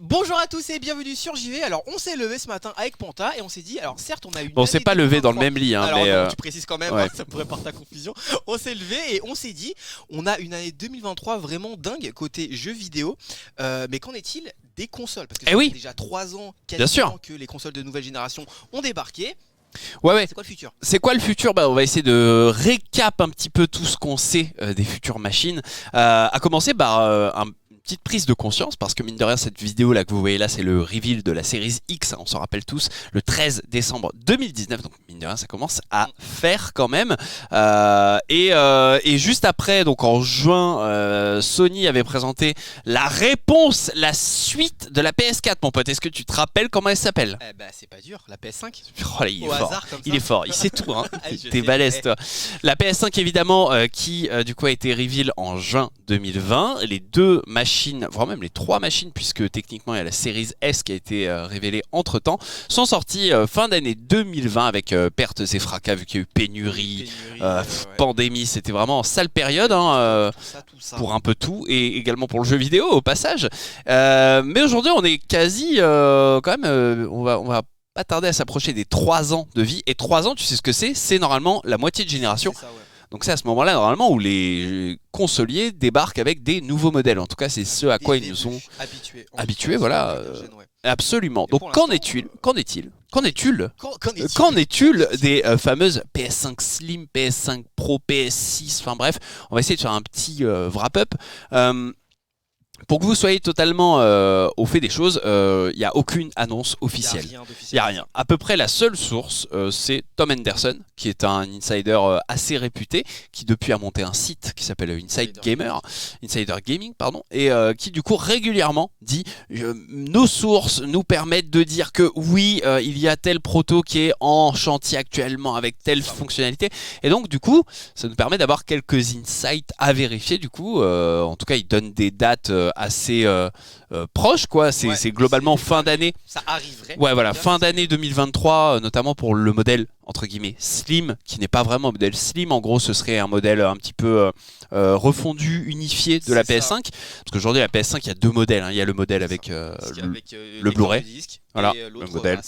Bonjour à tous et bienvenue sur JV. Alors on s'est levé ce matin avec Panta et on s'est dit, alors certes on a eu une Bon, on s'est année pas levé dans le 2023. même lit, hein, Alors mais non, tu précises quand même, ouais. hein, ça pourrait porter à confusion. On s'est levé et on s'est dit, on a une année 2023 vraiment dingue côté jeux vidéo. Mais qu'en est-il des consoles? Parce que ça fait déjà 3 ans quasiment que les consoles de nouvelle génération ont débarqué. Ouais. C'est quoi le futur? C'est quoi le futur? On va essayer de récap un petit peu tout ce qu'on sait des futures machines. À commencer par une petite prise de conscience, parce que mine de rien, cette vidéo là que vous voyez là, c'est le reveal de la Series X, hein, on s'en rappelle tous, le 13 décembre 2019, donc mine de rien, ça commence à faire quand même. Et juste après, donc en juin, Sony avait présenté la réponse, la suite de la PS4, mon pote. Est-ce que tu te rappelles comment elle s'appelle? C'est pas dur, la PS5. Oh là, il est fort. Hasard, comme il ça. est fort, il sait tout, hein. Je T'es sais. balèze, toi. La PS5 évidemment, qui du coup a été reveal en juin 2020. Les deux machines, voire même les trois machines, puisque techniquement il y a la Series S qui a été révélée entre temps, sont sorties fin d'année 2020 avec pertes et fracas, vu qu'il y a eu pénurie, pandémie. C'était vraiment sale période, hein, tout ça. pour un peu tout, et également pour le jeu vidéo au passage. Mais aujourd'hui on est quasi quand même, on va pas tarder à s'approcher des 3 ans de vie. Et 3 ans, tu sais ce que c'est? C'est normalement la moitié de génération. C'est ça, ouais. Donc c'est à ce moment-là normalement où les consoliers débarquent avec des nouveaux modèles. En tout cas c'est ce à quoi ils nous ont habitués, voilà. Absolument. Donc qu'en est-il des fameuses PS5 Slim, PS5 Pro, PS6, enfin bref, on va essayer de faire un petit wrap-up. Pour que vous soyez totalement au fait des choses, il n'y a aucune annonce officielle. Il n'y a rien. À peu près la seule source, c'est Tom Henderson, qui est un insider assez réputé, qui depuis a monté un site qui s'appelle Insider Gaming, pardon, et qui du coup régulièrement dit nos sources nous permettent de dire que oui, il y a tel proto qui est en chantier actuellement avec telle fonctionnalité, et donc du coup, ça nous permet d'avoir quelques insights à vérifier. Du coup, en tout cas, il donne des dates assez proche, quoi. C'est globalement fin d'année. Ça arriverait. Ouais, voilà, fin d'année 2023, notamment pour le modèle entre guillemets Slim, qui n'est pas vraiment un modèle Slim. En gros, ce serait un modèle un petit peu refondu, unifié de la PS5. Parce qu'aujourd'hui, la PS5, il y a deux modèles, hein. Il y a le modèle avec le Blu-ray, voilà, le modèle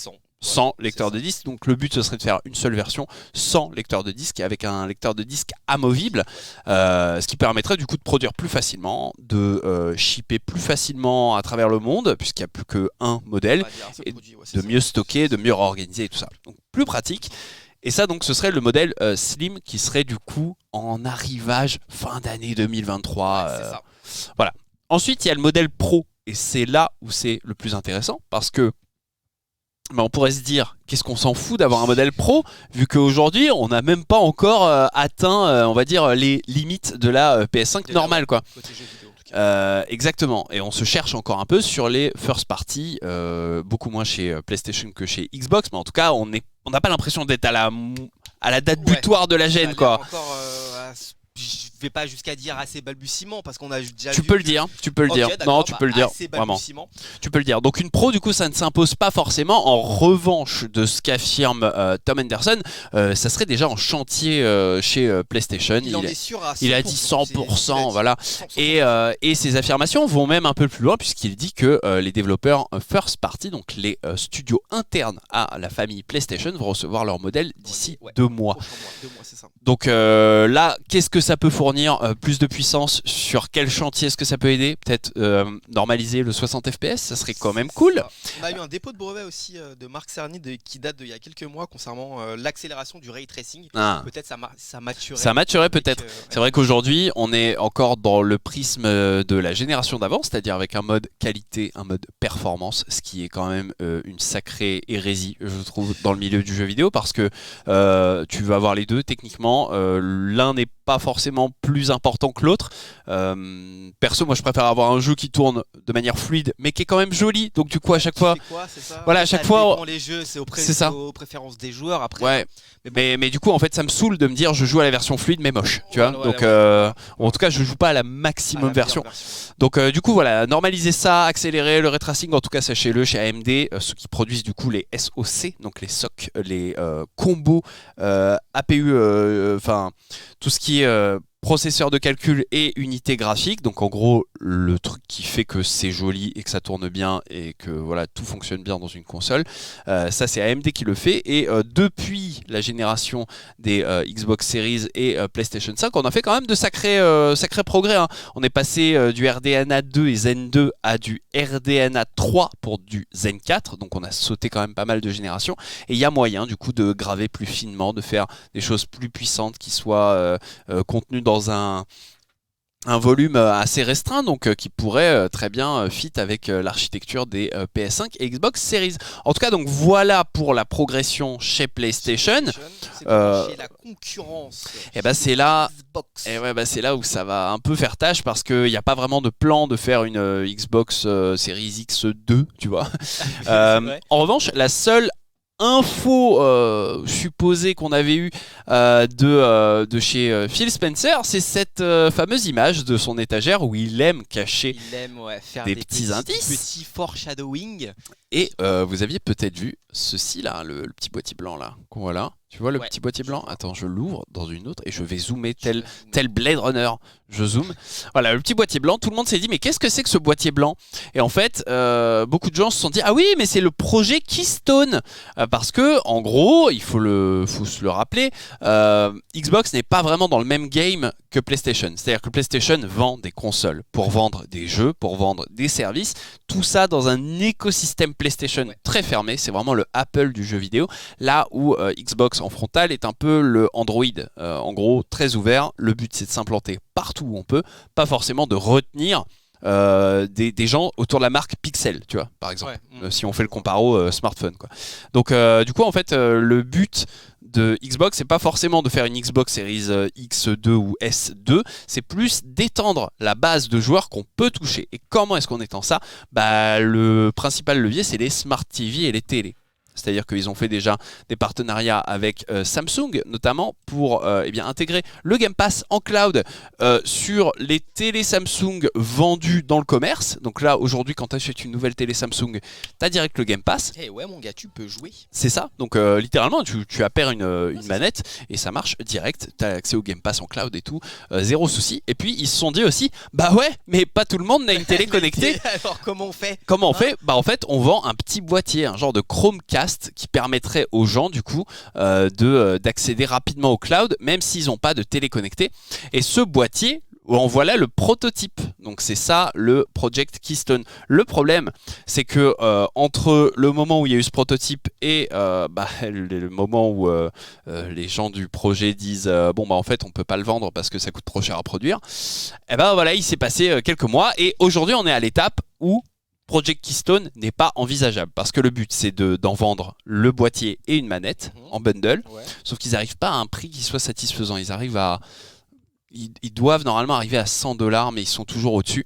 sans lecteur de disque. Donc le but ce serait de faire une seule version sans lecteur de disque, avec un lecteur de disque amovible, ce qui permettrait du coup de produire plus facilement, de shipper plus facilement à travers le monde, puisqu'il n'y a plus qu'un modèle, et de mieux stocker, de mieux organiser et tout ça. Donc plus pratique. Et ça, donc, ce serait le modèle Slim qui serait du coup en arrivage fin d'année 2023. Voilà. Ensuite, il y a le modèle Pro, et c'est là où c'est le plus intéressant, parce que on pourrait se dire, qu'est-ce qu'on s'en fout d'avoir un modèle Pro, vu qu'aujourd'hui, on n'a même pas encore atteint, on va dire, les limites de la PS5 normale, quoi. Exactement, et on se cherche encore un peu sur les first party, beaucoup moins chez PlayStation que chez Xbox, mais en tout cas, on n'a pas l'impression d'être à la date butoir de la gêne, quoi. Je vais pas jusqu'à dire assez balbutiement, parce qu'on a déjà tu peux le dire. Non, tu peux le dire, vraiment. Tu peux le dire. Donc une Pro, du coup, ça ne s'impose pas forcément. En revanche de ce qu'affirme Tom Henderson, ça serait déjà en chantier chez PlayStation. Il a dit 100%, voilà. Et ses affirmations vont même un peu plus loin, puisqu'il dit que les développeurs first party, donc les studios internes à la famille PlayStation, vont recevoir leur modèle d'ici 2 mois. Donc là, qu'est-ce que ça peut fournir? Plus de puissance, sur quel chantier est-ce que ça peut aider? Peut-être normaliser le 60 FPS, ça serait quand même cool. On a eu un dépôt de brevet aussi de Marc Cerny qui date d'il y a quelques mois concernant l'accélération du ray tracing. Peut-être ça matcherait. Ça matcherait peut-être. C'est vrai qu'aujourd'hui, on est encore dans le prisme de la génération d'avant, c'est-à-dire avec un mode qualité, un mode performance, ce qui est quand même une sacrée hérésie, je trouve, dans le milieu du jeu vidéo, parce que tu vas avoir les deux techniquement. L'un n'est pas forcément plus important que l'autre. Perso, moi je préfère avoir un jeu qui tourne de manière fluide mais qui est quand même joli, donc du coup à chaque fois voilà, à chaque fois les jeux, c'est aux préférences des joueurs après. Ouais. Mais du coup en fait ça me saoule de me dire je joue à la version fluide mais moche, tu vois. Donc en tout cas je joue pas à la maximum version. Donc du coup voilà, normaliser ça, accélérer le ray tracing, en tout cas sachez-le, chez AMD, ceux qui produisent du coup les SoC, donc les SoC, les combos APU, enfin tout ce qui est processeur de calcul et unité graphique. Donc en gros, le truc qui fait que c'est joli et que ça tourne bien et que voilà, tout fonctionne bien dans une console. Ça, c'est AMD qui le fait. Et depuis la génération des Xbox Series et PlayStation 5, on a fait quand même de sacrés progrès. Hein. On est passé du RDNA 2 et Zen 2 à du RDNA 3 pour du Zen 4. Donc on a sauté quand même pas mal de générations. Et il y a moyen du coup de graver plus finement, de faire des choses plus puissantes qui soient contenues dans un volume assez restreint, donc qui pourrait très bien fit avec l'architecture des PS5 et Xbox Series. En tout cas, donc voilà pour la progression chez PlayStation. Chez la concurrence. Et bah c'est là, c'est là où ça va un peu faire tâche parce qu'il n'y a pas vraiment de plan de faire une Xbox Series X2, tu vois. En revanche, la seule info supposée qu'on avait eue de chez Phil Spencer, c'est cette fameuse image de son étagère où il aime cacher faire des petits indices. Petit foreshadowing. Et vous aviez peut-être vu ceci là, le petit boîtier blanc là, qu'on voit là. Tu vois le petit boîtier blanc? Attends, je l'ouvre dans une autre et je vais zoomer tel Blade Runner. Je zoome. Voilà, le petit boîtier blanc. Tout le monde s'est dit, mais qu'est-ce que c'est que ce boîtier blanc? Et en fait, beaucoup de gens se sont dit, ah oui, mais c'est le projet Keystone. Parce que, en gros, il faut se le rappeler, Xbox n'est pas vraiment dans le même game que PlayStation. C'est-à-dire que PlayStation vend des consoles pour vendre des jeux, pour vendre des services. Tout ça dans un écosystème PlayStation très fermé. C'est vraiment le Apple du jeu vidéo. Là où Xbox en frontal est un peu le Android. En gros, très ouvert. Le but, c'est de s'implanter partout où on peut, pas forcément de retenir des gens autour de la marque Pixel, tu vois, par exemple, si on fait le comparo smartphone, quoi. Donc du coup en fait le but de Xbox, c'est pas forcément de faire une Xbox Series X2 ou S2, c'est plus d'étendre la base de joueurs qu'on peut toucher. Et comment est-ce qu'on étend ça? Le principal levier, c'est les Smart TV et les télés. C'est-à-dire qu'ils ont fait déjà des partenariats avec Samsung, notamment pour intégrer le Game Pass en cloud sur les télés Samsung vendues dans le commerce. Donc là, aujourd'hui, quand tu achètes une nouvelle télé Samsung, tu as direct le Game Pass. Eh ouais, mon gars, tu peux jouer. C'est ça. Donc littéralement, tu appaires une manette et ça marche direct. Tu as accès au Game Pass en cloud et tout. Zéro souci. Et puis, ils se sont dit aussi, bah ouais, mais pas tout le monde n'a une télé connectée. Alors, comment on fait? On fait? En fait, on vend un petit boîtier, un genre de Chromecast qui permettrait aux gens du coup d'accéder rapidement au cloud même s'ils n'ont pas de télé connectée. Et ce boîtier, en voilà le prototype. Donc c'est ça le Project Keystone. Le problème, c'est que entre le moment où il y a eu ce prototype et le moment où les gens du projet disent en fait on peut pas le vendre parce que ça coûte trop cher à produire, il s'est passé quelques mois et aujourd'hui on est à l'étape où Project Keystone n'est pas envisageable parce que le but c'est d'en vendre le boîtier et une manette en bundle, sauf qu'ils n'arrivent pas à un prix qui soit satisfaisant. Ils doivent normalement arriver à $100 mais ils sont toujours au-dessus.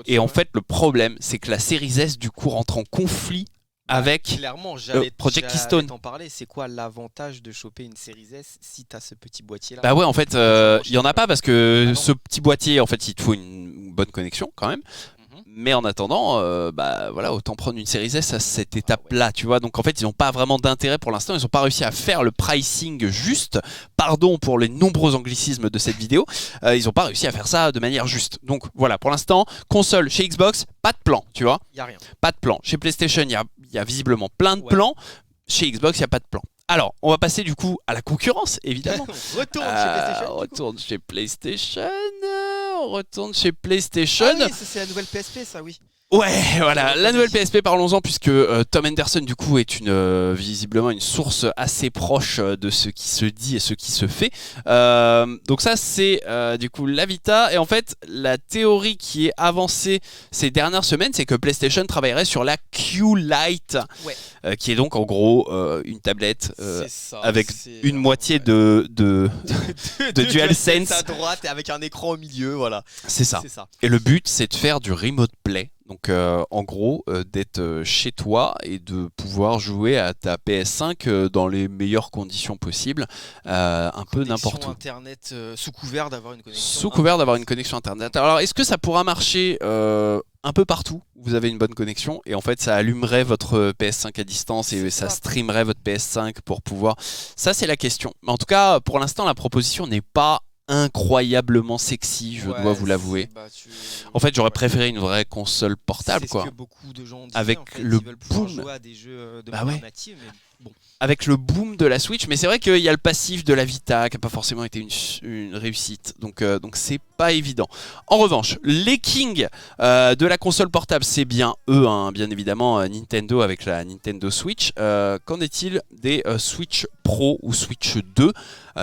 Et en fait le problème c'est que la Series S du coup rentre en conflit avec clairement, Project Keystone. T'en parler, c'est quoi l'avantage de choper une Series S si t'as ce petit boîtier là? En fait il y en a pas parce que ce petit boîtier en fait il te faut une bonne connexion quand même. Mais en attendant, autant prendre une Series S à cette étape-là, tu vois. Donc en fait, ils n'ont pas vraiment d'intérêt pour l'instant. Ils n'ont pas réussi à faire le pricing juste. Pardon pour les nombreux anglicismes de cette vidéo. Ils n'ont pas réussi à faire ça de manière juste. Donc voilà, pour l'instant, console chez Xbox, pas de plan, tu vois. Il n'y a rien. Pas de plan. Chez PlayStation, il y a visiblement plein de plans. Chez Xbox, il n'y a pas de plan. Alors, on va passer du coup à la concurrence, évidemment. Retourne chez PlayStation. On retourne chez PlayStation. Ah oui, c'est la nouvelle PSP, ça, oui. Ouais, voilà, la nouvelle PSP, parlons-en, puisque Tom Henderson, du coup, est visiblement une source assez proche de ce qui se dit et ce qui se fait. Donc ça, c'est du coup la Vita. Et en fait, la théorie qui est avancée ces dernières semaines, c'est que PlayStation travaillerait sur la Q-Lite, qui est donc en gros une tablette avec une moitié de DualSense à droite et avec un écran au milieu, voilà. C'est ça. Et le but, c'est de faire du remote play. Donc en gros, d'être chez toi et de pouvoir jouer à ta PS5 dans les meilleures conditions possibles, un peu n'importe où. Internet sous couvert d'avoir une connexion. Sous couvert d'avoir une connexion Internet. Alors est-ce que ça pourra marcher un peu partout où vous avez une bonne connexion et en fait ça allumerait votre PS5 à distance et ça streamerait votre PS5 pour pouvoir... Ça c'est la question. Mais en tout cas, pour l'instant, la proposition n'est pas incroyablement sexy, je dois vous l'avouer. En fait, j'aurais préféré une vraie console portable, quoi. C'est ce que beaucoup de gens disaient, avec en fait, le ils veulent pouvoir boom. jouer à des jeux de manière native, mais bon. Avec le boom de la Switch, mais c'est vrai qu'il y a le passif de la Vita qui n'a pas forcément été une réussite, donc c'est pas évident. En revanche, les kings de la console portable, c'est bien eux, hein, bien évidemment, Nintendo avec la Nintendo Switch. Qu'en est-il des Switch Pro ou Switch 2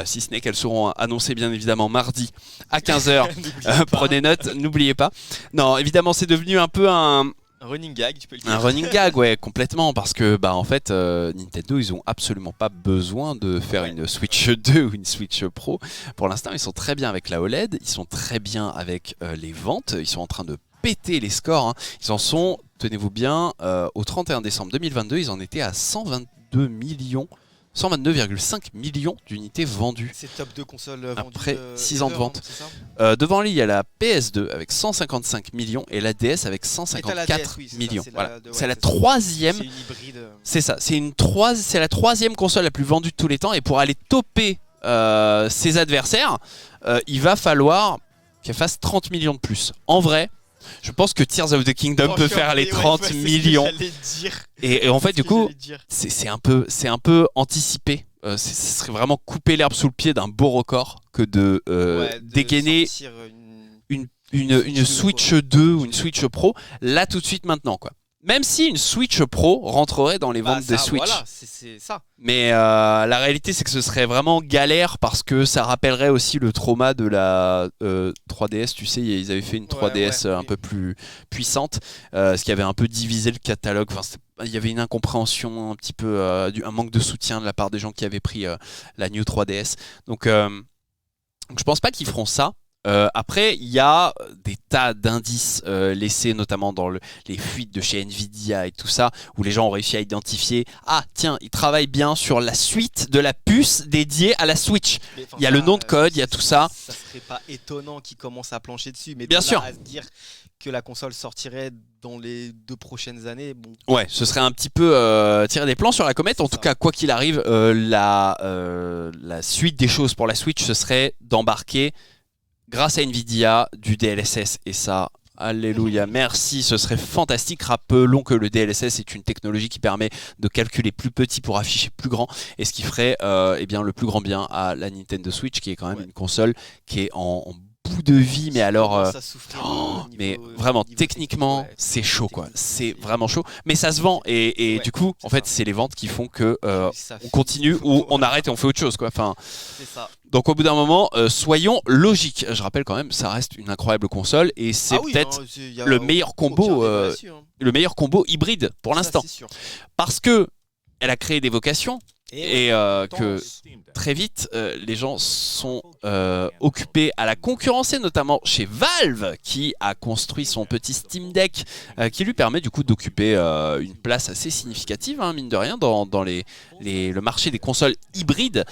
si ce n'est qu'elles seront annoncées bien évidemment mardi à 15h. Prenez note, n'oubliez pas. Non, évidemment, c'est devenu un peu un running gag, tu peux le dire. Un running gag, ouais, complètement, parce que en fait, Nintendo, ils ont absolument pas besoin de faire une Switch 2 ou une Switch Pro. Pour l'instant, ils sont très bien avec la OLED, ils sont très bien avec les ventes, ils sont en train de péter les scores. Hein. Ils en sont, tenez-vous bien, au 31 décembre 2022, ils en étaient à 122,5 millions d'unités vendues. C'est top 2 consoles vendues après 6 ans de vente. Hein, devant lui, il y a la PS2 avec 155 millions et la DS avec 154 millions. C'est la troisième. C'est une hybride. C'est ça. C'est la troisième console la plus vendue de tous les temps. Et pour aller topper ses adversaires, il va falloir qu'elle fasse 30 millions de plus. En vrai, je pense que Tears of the Kingdom peut faire les 30 millions. Et en fait, du coup, c'est un peu anticipé. Ce serait vraiment couper l'herbe sous le pied d'un beau record que de dégainer une Switch 2 ou une Switch Pro là tout de suite maintenant, quoi. Même si une Switch Pro rentrerait dans les ventes des Switch. Voilà, c'est ça. Mais la réalité, c'est que ce serait vraiment galère parce que ça rappellerait aussi le trauma de la 3DS. Tu sais, ils avaient fait une 3DS un peu plus puissante, ce qui avait un peu divisé le catalogue. Enfin, il y avait une incompréhension, un petit peu, un manque de soutien de la part des gens qui avaient pris la New 3DS. Donc je pense pas qu'ils feront ça. Après, il y a des tas d'indices laissés notamment dans les fuites de chez Nvidia et tout ça, où les gens ont réussi à identifier tiens, ils travaillent bien sur la suite de la puce dédiée à la Switch. Il y a le nom de code, il y a tout ça. Ça serait pas étonnant qu'ils commencent à plancher dessus, mais bien sûr, à se dire que la console sortirait dans les 2 prochaines années, bon. Ouais, ce serait un petit peu tirer des plans sur la comète. En tout cas, quoi qu'il arrive, la suite des choses pour la Switch, ce serait d'embarquer, grâce à Nvidia, du DLSS. Et ça, alléluia, merci, ce serait fantastique. Rappelons que le DLSS est une technologie qui permet de calculer plus petit pour afficher plus grand. Et ce qui ferait le plus grand bien à la Nintendo Switch, qui est quand même une console qui est en bout de vie, mais alors vraiment techniquement c'est chaud, quoi. C'est vraiment chaud, mais ça se vend et du coup en fait c'est les ventes qui font que on continue ou on arrête et on fait autre chose, quoi. Enfin, donc au bout d'un moment, soyons logiques. Je rappelle quand même, ça reste une incroyable console et c'est peut-être le meilleur combo le meilleur combo hybride pour l'instant, parce que elle a créé des vocations. Et que très vite les gens sont occupés à la concurrencer, notamment chez Valve qui a construit son petit Steam Deck qui lui permet du coup d'occuper une place assez significative, hein, mine de rien, dans le marché des consoles hybrides,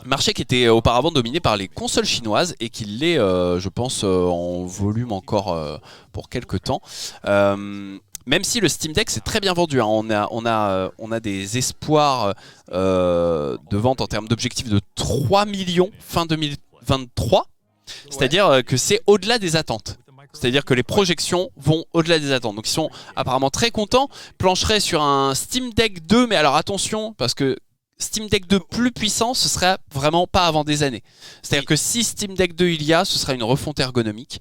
marché qui était auparavant dominé par les consoles chinoises et qui l'est je pense en volume encore pour quelques temps. Même si le Steam Deck s'est très bien vendu, hein. On a des espoirs de vente en termes d'objectifs de 3 millions fin 2023. C'est-à-dire que c'est au-delà des attentes. C'est-à-dire que les projections vont au-delà des attentes. Donc ils sont apparemment très contents. Plancheraient sur un Steam Deck 2, mais alors attention, parce que Steam Deck 2 plus puissant, ce serait vraiment pas avant des années. C'est-à-dire que si Steam Deck 2 il y a, ce sera une refonte ergonomique.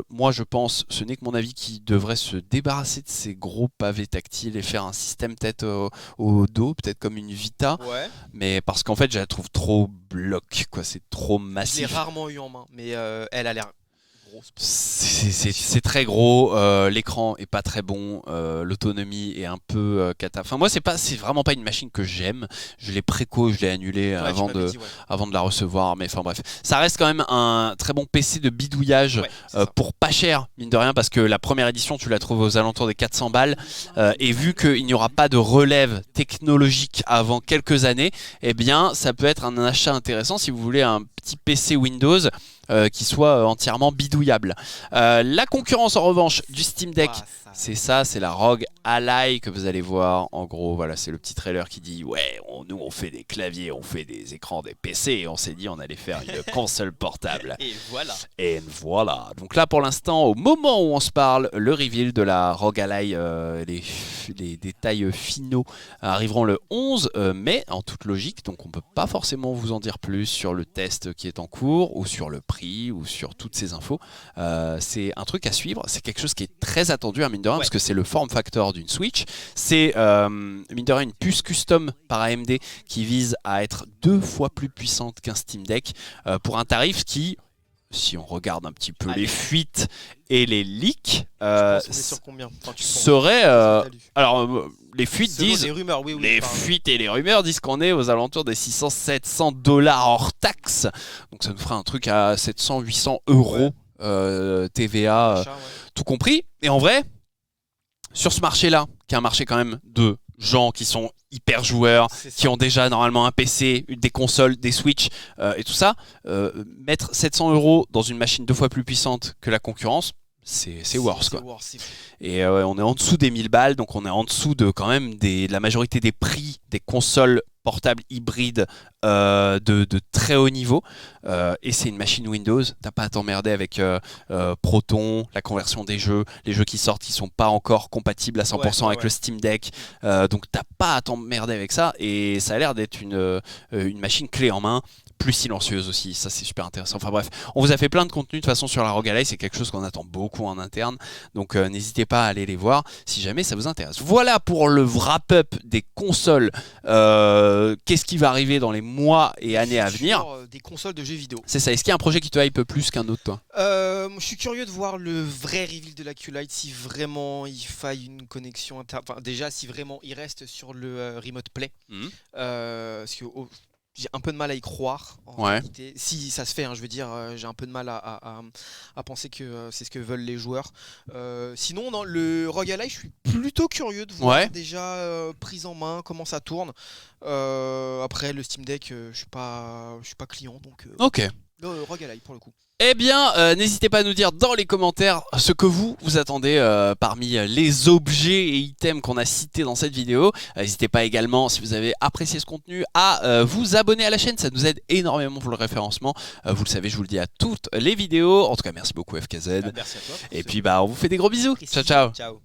Moi je pense, ce n'est que mon avis, qui devrait se débarrasser de ces gros pavés tactiles et faire un système peut-être au dos, peut-être comme une Vita. Mais parce qu'en fait je la trouve trop bloc, quoi. C'est trop massif. Je l'ai rarement eu en main, mais elle a l'air... C'est très gros, l'écran est pas très bon, l'autonomie est un peu cata. Enfin moi c'est vraiment pas une machine que j'aime. Je l'ai préco, je l'ai annulé avant de la recevoir, mais enfin bref. Ça reste quand même un très bon PC de bidouillage pour pas cher, mine de rien, parce que la première édition tu la trouves aux alentours des 400 balles et vu qu'il n'y aura pas de relève technologique avant quelques années, eh bien ça peut être un achat intéressant si vous voulez un petit PC Windows qui soit entièrement bidouillable. La concurrence en revanche du Steam Deck, C'est ça, c'est la ROG Ally que vous allez voir. En gros, voilà, c'est le petit trailer qui dit ouais, nous on fait des claviers, on fait des écrans, des PC, et on s'est dit on allait faire une console portable. Et voilà. Et voilà. Donc là, pour l'instant, au moment où on se parle, le reveal de la ROG Ally, les détails finaux arriveront le 11 mai, en toute logique. Donc on peut pas forcément vous en dire plus sur le test qui est en cours, ou sur le prix, ou sur toutes ces infos. C'est un truc à suivre. C'est quelque chose qui est très attendu, mine de rien, parce que c'est le form factor d'une Switch. C'est, mine de rien, une puce custom par AMD qui vise à être 2 fois plus puissante qu'un Steam Deck pour un tarif qui, si on regarde un petit peu les fuites et les leaks, sur combien serait... alors, les fuites disent... Les rumeurs, fuites et les rumeurs disent qu'on est aux alentours des 600-700 $ hors taxe. Donc ça nous fera un truc à 700-800 €, TVA, tout compris. Et en vrai, sur ce marché-là, qui est un marché quand même de gens qui sont hyper joueurs, qui ont déjà normalement un PC, des consoles, des Switch et tout ça, mettre 700 € dans une machine 2 fois plus puissante que la concurrence, c'est worse quoi. Et on est en dessous des 1000 balles, donc on est en dessous de quand même de la majorité des prix des consoles portables hybrides de très haut niveau, et c'est une machine Windows. T'as pas à t'emmerder avec Proton, la conversion des jeux. Les jeux qui sortent, ils sont pas encore compatibles à 100% avec le Steam Deck, donc t'as pas à t'emmerder avec ça, et ça a l'air d'être une machine clé en main, plus silencieuse aussi, ça c'est super intéressant. Enfin bref, on vous a fait plein de contenu de toute façon sur la ROG Ally, c'est quelque chose qu'on attend beaucoup en interne, donc n'hésitez pas à aller les voir si jamais ça vous intéresse. Voilà pour le wrap-up des consoles. Qu'est-ce qui va arriver dans les mois et années à venir des consoles de jeux vidéo. C'est ça, est-ce qu'il y a un projet qui te hype plus qu'un autre toi? Je suis curieux de voir le vrai reveal de la Q-Lite, si vraiment il faille une connexion enfin déjà si vraiment il reste sur le Remote Play, parce que j'ai un peu de mal à y croire en réalité. Si ça se fait, je veux dire, j'ai un peu de mal à penser que c'est ce que veulent les joueurs. Sinon, dans le ROG Ally, je suis plutôt curieux de voir déjà prise en main, comment ça tourne. Après, le Steam Deck, je suis pas client, donc le ROG Ally pour le coup. Eh bien, n'hésitez pas à nous dire dans les commentaires ce que vous attendez parmi les objets et items qu'on a cités dans cette vidéo. N'hésitez pas également, si vous avez apprécié ce contenu, à vous abonner à la chaîne. Ça nous aide énormément pour le référencement. Vous le savez, je vous le dis à toutes les vidéos. En tout cas, merci beaucoup FKZ. Merci à toi. Et puis, on vous fait des gros bisous. Ciao, ciao. Ciao.